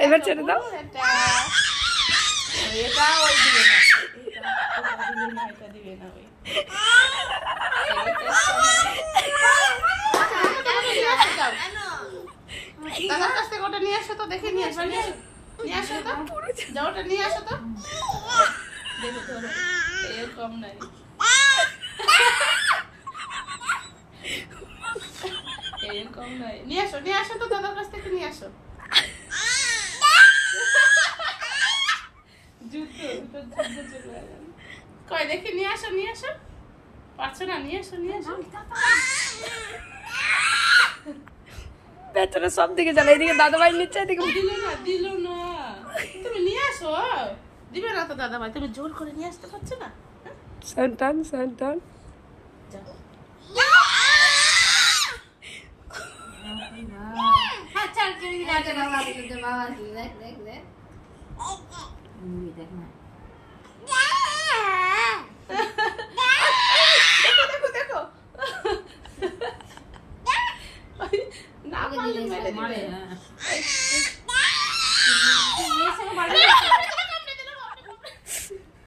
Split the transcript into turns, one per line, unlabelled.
এবার ছেড়ে দাও।
এটা ওই দিবে না, এটা দিবে না ওই। দাদার কাছ থেকে ওটা নিয়ে আসো তো, দেখে নিয়ে আসো, নিয়ে আসো তো, যাও ওটা নিয়ে আসো তো। দেখো ধরো, এরকম নাই। এরকম নাই, নিয়ে আসো তো, দাদার কাছ থেকে নিয়ে আসো। যুদ্ধ চলে গেল। কই দেখি, নিয়ে আসো, পারছো না, নিয়ে আসো।
বেচারা সব দিকে চলে, এদিকে দাদা ভাই নিচ্ছে, এদিকে
দিল না। তুমি নিয়ে আসো, দিবে না তো দাদা ভাই, তুমি জোর করে নিয়ে আসতে পারছো না।
সন্তান
যাও। দেখো না পারলে মেরে দিবে।